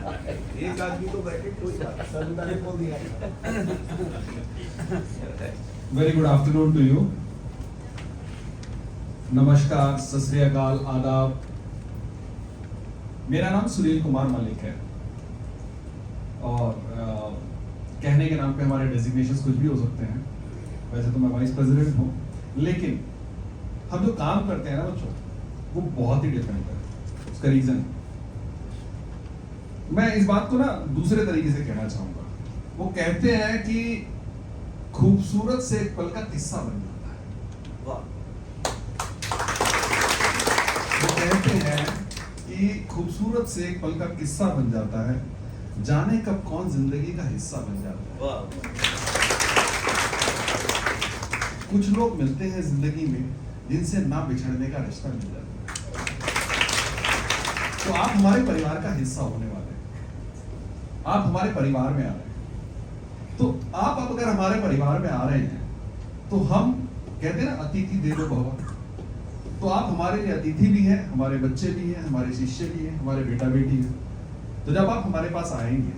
एक आदमी तो बैठे कोई बात सरुदा ने बोल दिया। Very good afternoon to you. नमस्कार, सत श्री अकाल, आदाब। मेरा नाम सुनील कुमार मलिक है और कहने के नाम पे हमारे डेजिग्नेशंस कुछ भी हो सकते हैं। वैसे तो मैं वाइस प्रेसिडेंट हूँ, लेकिन हम जो काम करते हैं ना बच्चों, वो बहुत ही डिफरेंट है। उसका रीजन मैं इस बात को ना दूसरे तरीके से कहना चाहूंगा। वो कहते हैं कि खूबसूरत से एक पल का किस्सा बन जाता है। वाह। वो कहते हैं कि खूबसूरत से एक पल का किस्सा बन जाता है, जाने कब कौन जिंदगी का हिस्सा बन जाता है। वाह। कुछ लोग मिलते हैं जिंदगी में जिनसे ना बिछड़ने का रिश्ता मिल जाता है। तो आप हमारे परिवार का हिस्सा होने वाले हैं, आप हमारे परिवार में आ रहे हैं। तो आप अब अगर हमारे परिवार में आ रहे हैं तो हम कहते हैं ना, अतिथि देवो भव। तो आप हमारे लिए अतिथि भी हैं, हमारे बच्चे भी हैं, हमारे शिष्य भी हैं, हमारे बेटा बेटी हैं। तो जब आप हमारे पास आएंगे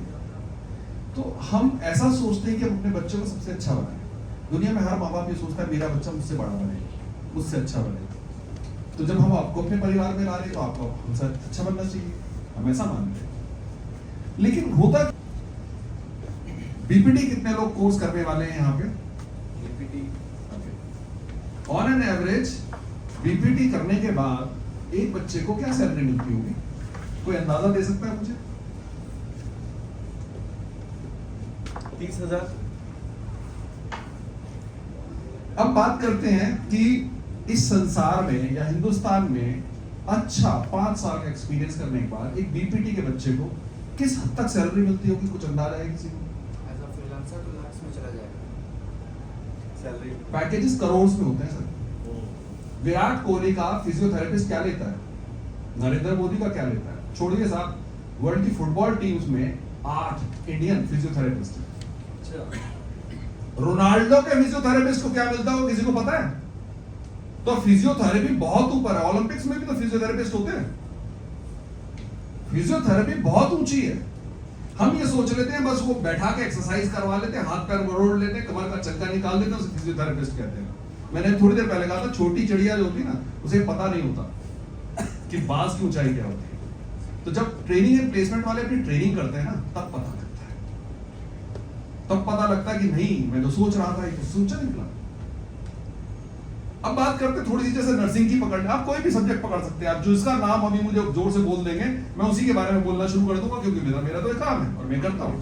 तो हम ऐसा सोचते हैं कि हम अपने बच्चों को सबसे अच्छा बनाएं। दुनिया में हर माँ बाप ये सोचता है मेरा बच्चा मुझसे बड़ा बने, मुझसे अच्छा बने। तो जब हम आपको अपने परिवार में ला रहे हैं तो आपको हमसे अच्छा बनना चाहिए, हम ऐसा मानते हैं। लेकिन होता बीपीटी कितने लोग कोर्स करने वाले हैं यहाँ पे? BPT on an average BPT करने के बाद एक बच्चे को क्या सैलरी मिलती होगी? कोई अंदाजा दे सकता है मुझे? 30,000। अब बात करते हैं कि इस संसार में या हिंदुस्तान में अच्छा 5 साल का एक्सपीरियंस करने के बाद एक बीपीटी के बच्चे को किस हद तक सैलरी मिलती होगी? कुछ अंदाजा है किसी को? एज अ फ्रीलांसर तो लाख्स में चला जाएगा। सैलरी पैकेजेस करोड़ में होते हैं सर। विराट कोहली का फिजियोथेरेपिस्ट क्या लेता है? नरेंद्र मोदी का क्या लेता है? छोड़िए साहब, वर्ल्ड की फुटबॉल टीम्स में 8 इंडियन फिजियोथेरेपिस्ट हैं। अच्छा। रोनाल्डो के फिजियोथेरेपिस्ट को क्या मिलता है, किसी को पता है? तो फिजियोथेरेपी बहुत ऊपर है। ओलंपिक्स में भी तो फिजियोथेरेपिस्ट होते हैं। फिजियोथेरेपी बहुत ऊंची है। हम ये सोच लेते हैं बस वो बैठा के एक्सरसाइज करवा लेते हैं, हाथ पैर मरोड़ लेते हैं, कमर का चक्का निकाल देते हैं, उसे फिजियोथेरेपिस्ट कहते हैं। मैंने थोड़ी देर पहले कहा था, छोटी चिड़िया जो होती है ना, उसे पता नहीं होता कि बाज की ऊंचाई क्या होती है। तो जब ट्रेनिंग एंड प्लेसमेंट वाले अपनी ट्रेनिंग करते हैं ना, तब पता लगता है। तब पता लगता है कि नहीं, मैं तो सोच रहा था, ये तो सोचा निकला। अब बात करते थोड़ी सी, जैसे नर्सिंग की पकड़, आप कोई भी सब्जेक्ट पकड़ सकते हैं। आप जो इसका नाम अभी मुझे जोर से बोल देंगे, मैं उसी के बारे में बोलना शुरू कर दूंगा, क्योंकि मेरा तो एक काम है और मैं करता हूं।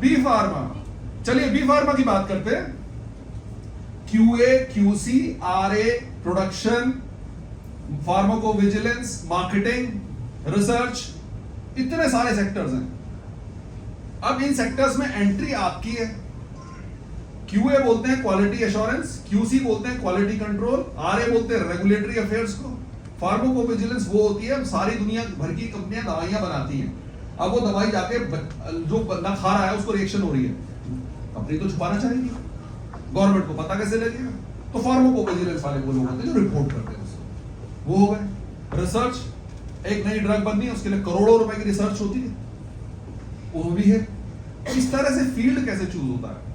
B pharma. चलिए बी फार्मा की बात करते हैं। QA, QC, RA, production, pharmacovigilance, marketing, research, इतने सारे सेक्टर्स हैं। अब इन सेक्टर्स में एंट्री आपकी है। QA बोलते हैं क्वालिटी एश्योरेंस, QC बोलते हैं क्वालिटी कंट्रोल, RA बोलते हैं रेगुलेटरी अफेयर्स को, फार्माकोविजिलेंस वो होती है सारी दुनिया भर की कंपनियां दवाइयां बनाती हैं। अब वो दवाई जाके जो बंदा खा रहा है उसको रिएक्शन हो रही है, कंपनी तो छुपाना चाहेगी, गवर्नमेंट को पता कैसे लगेगा? तो फार्माकोविजिलेंस वाले वो लोग होते हैं जो रिपोर्ट करते हैं उसको। वो हो गए। रिसर्च, एक नई ड्रग बननी है, उसके लिए करोड़ों रुपए की रिसर्च होती है, वो भी है। इस तरह से फील्ड कैसे चूज होता है?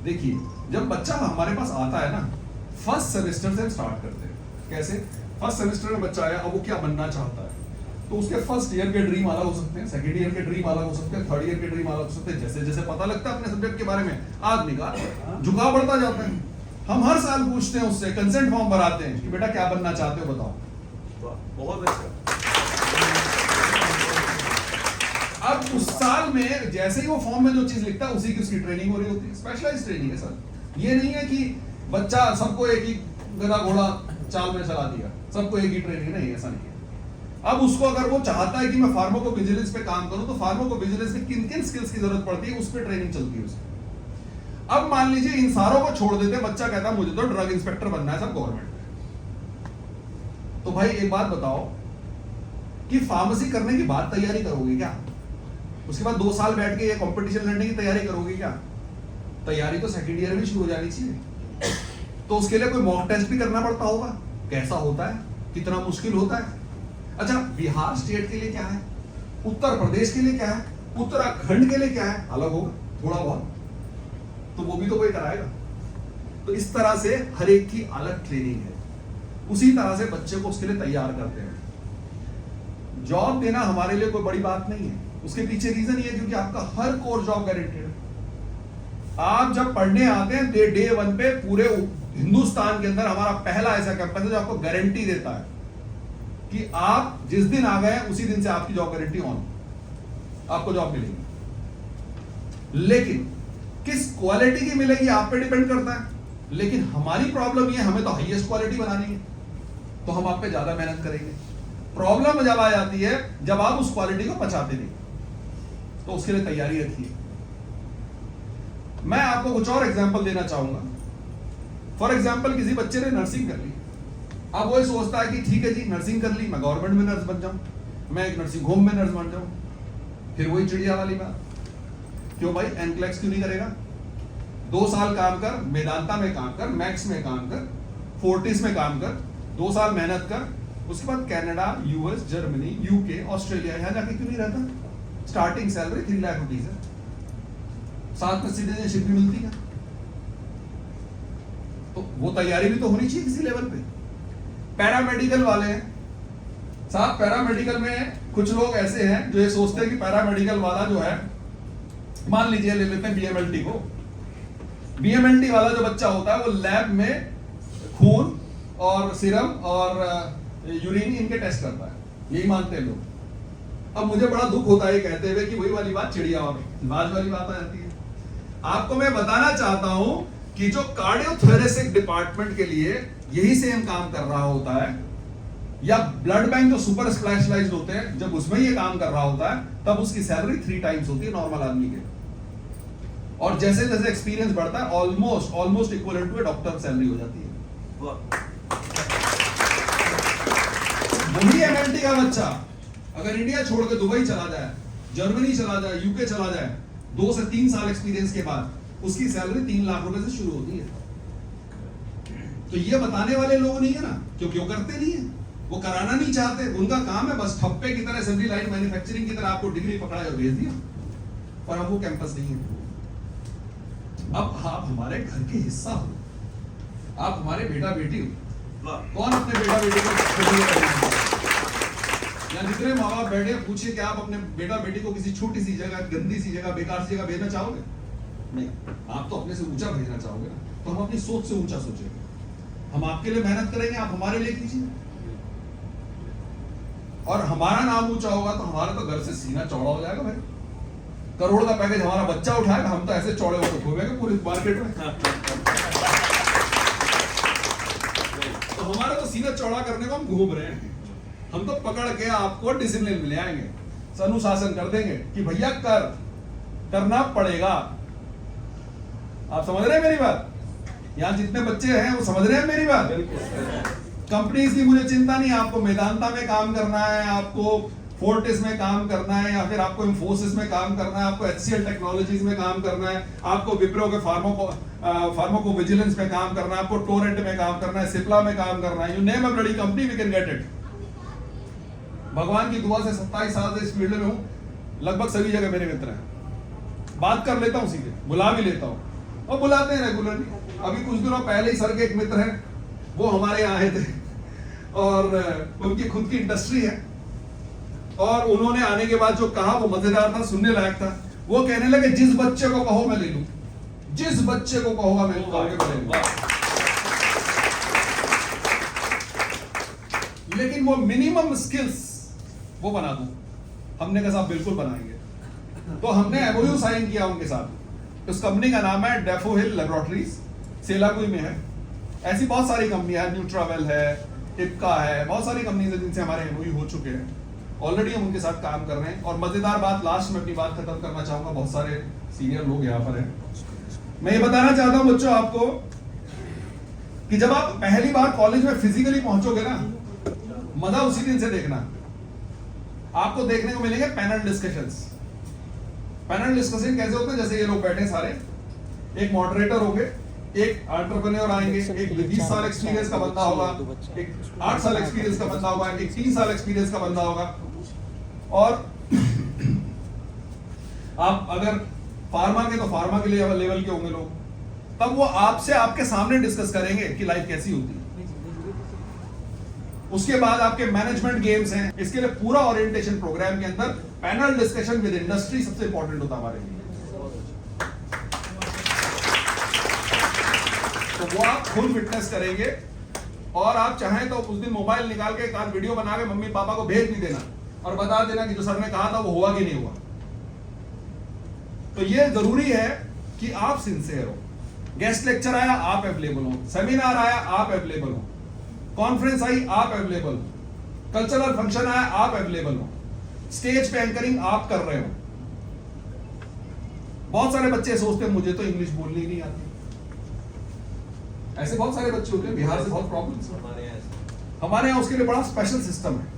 देखिए, जब बच्चा हमारे पास आता है ना, फर्स्ट सेमेस्टर से हम स्टार्ट करते हैं। कैसे? फर्स्ट सेमेस्टर में बच्चा आया, अब वो क्या बनना चाहता है, तो उसके फर्स्ट ईयर के ड्रीम अलग हो सकते हैं, सेकंड ईयर के ड्रीम अलग हो सकते हैं, थर्ड ईयर के ड्रीम अलग हो सकते हैं। जैसे जैसे पता लगता है अपने सब्जेक्ट के बारे में, आदमी का झुकाव बढ़ता जाता है। हम हर साल पूछते हैं उससे, कंसेंट फॉर्म भराते हैं कि बेटा क्या बनना चाहते हो, बताओ। बहुत अच्छा। अब उस साल में जैसे ही वो फॉर्म में जो चीज लिखता है, उसी की उसकी ट्रेनिंग हो रही होती है। स्पेशलाइज्ड ट्रेनिंग है सर। ये नहीं है कि बच्चा सबको एक ही गधा घोड़ा चाल में चला दिया, सबको एक ही ट्रेनिंग, नहीं, ऐसा नहीं है। अब उसको अगर वो चाहता है कि मैं फार्माकोविजिलेंस पे काम करूं, तो फार्माकोविजिलेंस में किन किन स्किल्स की जरूरत पड़ती है, उस पर ट्रेनिंग चलती है उसकी। अब मान लीजिए इन सारों को छोड़ देते हैं, बच्चा कहता है मुझे तो ड्रग इंस्पेक्टर बनना है सब गवर्नमेंट में। तो भाई एक बात बताओ कि फार्मेसी करने के बाद तैयारी करोगे क्या? उसके बाद 2 साल बैठ के ये कंपटीशन लड़ने की तैयारी करोगे क्या? तैयारी तो सेकंड ईयर में शुरू हो जानी चाहिए। तो उसके लिए कोई मॉक टेस्ट भी करना पड़ता होगा, कैसा होता है, कितना मुश्किल होता है। अच्छा, बिहार स्टेट के लिए क्या है? उत्तर प्रदेश के लिए क्या है, उत्तराखंड के लिए क्या है, अलग होगा थोड़ा बहुत, तो वो भी तो कोई कराएगा। तो इस तरह से हर एक की अलग ट्रेनिंग है, उसी तरह से बच्चे को उसके लिए तैयार करते हैं। जॉब देना हमारे लिए कोई बड़ी बात नहीं है, उसके पीछे रीजन ये है क्योंकि आपका हर कोर जॉब गारंटेड है। आप जब पढ़ने आते हैं डे 1 पे पूरे हिंदुस्तान के अंदर हमारा पहला ऐसा कैंपस है जो आपको गारंटी देता है कि आप जिस दिन आ गए उसी दिन से आपकी जॉब गारंटी ऑन, आपको जॉब मिलेगी। लेकिन किस क्वालिटी की मिलेगी आप पे डिपेंड करता है। लेकिन हमारी प्रॉब्लम ये, हमें तो हाईएस्ट क्वालिटी बनानी है, तो हम आप पे ज्यादा मेहनत करेंगे। प्रॉब्लम जब आ जाती है जब आप उस क्वालिटी को पचाते नहीं, तो उसके लिए तैयारी रखिए। मैं आपको कुछ और एग्जांपल देना चाहूंगा। फॉर एग्जांपल किसी बच्चे ने नर्सिंग कर ली, अब वो सोचता है कि ठीक है जी नर्सिंग कर ली, मैं गवर्नमेंट में नर्स बन जाऊं, मैं एक नर्सिंग होम में नर्स बन जाऊं। फिर वही चिड़िया वाली बात, क्यों भाई एनक्लेक्स क्यों नहीं करेगा? 2 साल काम कर, मेदांता में काम कर, मैक्स में काम कर, फोर्टिस में काम कर, 2 साल मेहनत कर, उसके बाद Canada, US, Germany, UK, Australia, यहां जाके क्यों नहीं रहता? स्टार्टिंग सैलरी 3 लाख रुपीज है, साथ में सिटीजनशिप भी मिलती है। तो वो तैयारी भी तो होनी चाहिए किसी लेवल पे। पैरामेडिकल वाले हैं साहब, पैरामेडिकल में कुछ लोग ऐसे हैं जो ये सोचते हैं कि पैरामेडिकल वाला जो है, मान लीजिए ले लेते हैं बीएमएलटी को, बीएमएलटी वाला जो बच्चा होता है वो लैब में खून और सीरम और यूरिन इनके टेस्ट करता है, यही मानते हैं लोग। अब मुझे बड़ा दुख होता है कहते हुए कि वही वाली बात चिड़िया और बाज वाली बात आ जाती है। आपको मैं बताना चाहता हूं कि जो कार्डियोथोरेसिक डिपार्टमेंट के लिए यही सेम काम कर रहा होता है, या ब्लड बैंक जो सुपर स्पेशलाइज्ड होते हैं जब उसमें ये काम कर रहा होता है, तब उसकी सैलरी 3 टाइम्स होती है नॉर्मल आदमी के। और जैसे जैसे एक्सपीरियंस बढ़ता है almost equivalent to doctor salary हो जाती है। वही एमएलटी का बच्चा अगर इंडिया छोड़ के दुबई चला जाए, जर्मनी चला जाए, यूके चला जाए, 2 से 3 साल एक्सपीरियंस के बाद उसकी सैलरी 3 लाख रुपए से शुरू होती है। तो ये बताने वाले लोग नहीं है ना, क्योंकि वो करते नहीं है, वो कराना नहीं चाहते। उनका काम है बस ठप्पे की तरह, असेंबली लाइन मैन्युफैक्चरिंग की तरह आपको डिग्री पकड़ा और भेज दिया, और अब वो कैंपस नहीं है। अब आप हमारे घर के हिस्सा हो, आप हमारे बेटा बेटी हो। कौन अपने बेटा बेटी को, या जितने माँ बाप बैठे पूछिए कि आप अपने बेटा बेटी को किसी छोटी सी जगह, गंदी सी जगह, बेकार सी जगह भेजना चाहोगे? नहीं, आप तो अपने से ऊंचा भेजना चाहोगे ना। तो हम अपनी सोच से ऊंचा सोचेंगे, हम आपके लिए मेहनत करेंगे, आप हमारे लिए कीजिए। और हमारा नाम ऊंचा होगा तो हमारा तो घर से सीना चौड़ा हो जाएगा भाई। करोड़ का पैकेज हमारा बच्चा उठाएगा, हम तो ऐसे चौड़े होकर घूमेंगे पूरी मार्केट में। तो हमारा तो सीना चौड़ा करने को हम घूम रहे हैं, हम तो पकड़ के आपको डिसिप्लिन में ले आएंगे, अनुशासन कर देंगे कि भैया करना पड़ेगा। आप समझ रहे हैं मेरी बात? यहाँ जितने बच्चे हैं वो समझ रहे हैं मेरी बात? कंपनीज की मुझे चिंता नहीं, आपको मेदांता में काम करना है, आपको फोर्टिस में काम करना है, या फिर आपको इंफोसिस में काम करना है, आपको HCL टेक्नोलॉजीज में काम करना है, आपको विप्रो के फार्माकोविजिलेंस में काम करना है, आपको टोरेंट में काम करना है, सिप्ला में काम करना है, you name a bloody company we can get it. भगवान की दुआ से 27 साल से इस फील्ड में हूं, लगभग सभी जगह मेरे मित्र हैं, बात कर लेता हूं सीधे, बुला भी लेता हूं और बुलाते हैं रेगुलरली। अभी कुछ दिनों पहले ही सर के एक मित्र हैं, वो हमारे यहाँ आए थे और उनकी खुद की इंडस्ट्री है, और उन्होंने आने के बाद जो कहा वो मजेदार था, सुनने लायक था। वो कहने लगे जिस बच्चे को कहो मैं ले लूं, जिस बच्चे को कहोगा मैं ले लूं, लेकिन वो मिनिमम स्किल्स वो बना दूं। हमने कहा साहब बिल्कुल बनाएंगे। तो हमने एमओयू साइन किया उनके साथ। उस कंपनी का नाम है डेफो हिल लेबोरेटरीज, सेलाकुई में है। ऐसी बहुत सारी कंपनियां हैं, न्यूट्रावेल है, इप्का है, बहुत सारी कंपनीज है जिनसे हमारे एमओयू हो चुके हैं। ऑलरेडी हम उनके साथ काम कर रहे हैं। और मजेदार बात, लास्ट में अपनी बात खत्म करना चाहूंगा, बहुत सारे सीनियर लोग यहाँ पर हैं। मैं ये बताना चाहता हूँ बच्चों आपको कि जब आप पहली बार कॉलेज में फिजिकली पहुंचोगे ना, मजा उसी दिन से देखना। आपको देखने को मिलेंगे पैनल डिस्कशंस। पैनल डिस्कशन कैसे होते हैं? जैसे ये लोग बैठे सारे, एक मॉडरेटर होंगे, एक एंटरप्रेन्योर आएंगे, एक 20 साल एक्सपीरियंस का बंदा होगा, एक 8 साल एक्सपीरियंस का बंदा होगा, एक 3 साल एक्सपीरियंस का बंदा होगा, और आप अगर फार्मा के तो फार्मा के लिए लेवल के होंगे लोग, तब वो आपसे आपके सामने डिस्कस करेंगे कि लाइफ कैसी होती है। उसके बाद आपके मैनेजमेंट गेम्स हैं, इसके लिए पूरा ओरिएंटेशन प्रोग्राम के अंदर पैनल डिस्कशन विद इंडस्ट्री सबसे इंपॉर्टेंट होता है हमारे लिए। तो वो आप खुद विटनेस करेंगे, और आप चाहें तो उस दिन मोबाइल निकाल के एक आध वीडियो बना के मम्मी पापा को भेज भी देना और बता देना कि जो सर ने कहा था वो हुआ कि नहीं हुआ। तो ये जरूरी है कि आप सिंसियर हो। गेस्ट लेक्चर आया आप अवेलेबल हो, सेमिनार आया आप अवेलेबल हो, कॉन्फ्रेंस आई आप अवेलेबल हो, कल्चरल फंक्शन आया आप अवेलेबल हो, स्टेज पे एंकरिंग आप कर रहे हो। बहुत सारे बच्चे सोचते हैं मुझे तो इंग्लिश बोलनी ही नहीं आती, ऐसे बहुत सारे बच्चे होते हैं, बिहार से बहुत प्रॉब्लम्स हमारे यहाँ उसके लिए बड़ा स्पेशल सिस्टम है।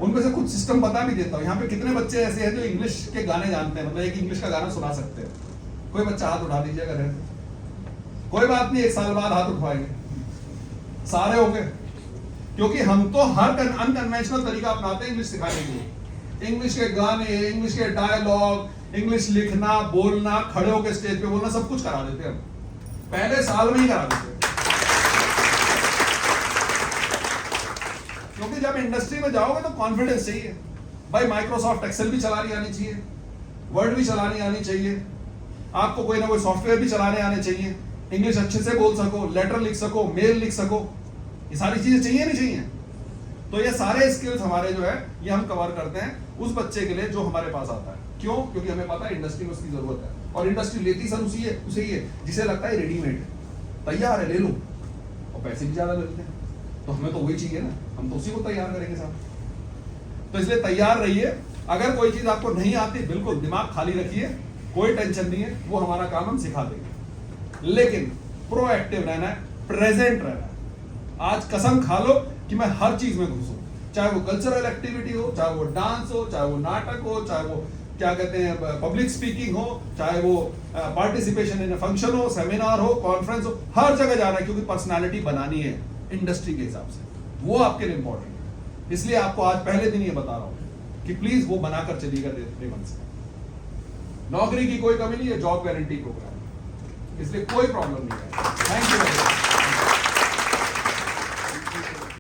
उनमें से कुछ सिस्टम बता भी देता हूँ। यहाँ पे कितने बच्चे ऐसे हैं जो इंग्लिश के गाने जानते हैं, मतलब एक इंग्लिश का गाना सुना सकते हैं? कोई बच्चा हाथ उठा दीजिए अगर है। कोई बात नहीं, 1 साल बाद हाथ उठवाएंगे, सारे होंगे, क्योंकि हम तो हर अनकन्वेंशनल तरीका अपनाते हैं इंग्लिश सिखाने के लिए। इंग्लिश के गाने, इंग्लिश के डायलॉग, इंग्लिश लिखना, बोलना, खड़े होकर स्टेज पे बोलना, सब कुछ करा देते हैं हम, पहले साल में ही करा देते हैं। क्योंकि जब इंडस्ट्री में जाओगे तो कॉन्फिडेंस चाहिए भाई। माइक्रोसॉफ्ट एक्सेल भी चलानी आनी चाहिए, वर्ड भी चलानी आनी चाहिए, आपको कोई ना कोई सॉफ्टवेयर भी चलाने आने चाहिए, इंग्लिश अच्छे से बोल सको, लेटर लिख सको, मेल लिख सको, ये सारी चीजें चाहिए नहीं चाहिए? तो ये सारे स्किल्स हमारे जो है ये हम कवर करते हैं उस बच्चे के लिए जो हमारे पास आता है। क्यों? क्योंकि हमें पता है इंडस्ट्री में उसकी जरूरत है, और इंडस्ट्री लेती सर उसे ही है जिसे लगता है रेडीमेड है, तैयार है, ले लो, और पैसे भी ज्यादा लगते हैं। तो हमें तो वही चाहिए ना, हम तो उसी को तैयार करेंगे साहब। तो इसलिए तैयार रहिए। अगर कोई चीज आपको नहीं आती, बिल्कुल दिमाग खाली रखिए, कोई टेंशन नहीं है, वो हमारा काम हम सिखा देंगे। लेकिन प्रोएक्टिव रहना है, प्रेजेंट रहना है। आज कसम खा लो कि मैं हर चीज में घुसूं, चाहे वो कल्चरल एक्टिविटी हो, चाहे वो डांस हो, चाहे वो नाटक हो, चाहे वो क्या कहते हैं पब्लिक स्पीकिंग हो, चाहे वो पार्टिसिपेशन इन फंक्शन हो, सेमिनार हो, कॉन्फ्रेंस हो, हर जगह जाना है, क्योंकि पर्सनालिटी बनानी है इंडस्ट्री के हिसाब से, वो आपके लिए इंपॉर्टेंट है। इसलिए आपको आज पहले दिन ये बता रहा हूं कि प्लीज वो बनाकर चलिएगा रेवन से। नौकरी की कोई कमी नहीं है, जॉब गारंटी प्रोग्राम, इसलिए कोई प्रॉब्लम नहीं है। Thank you.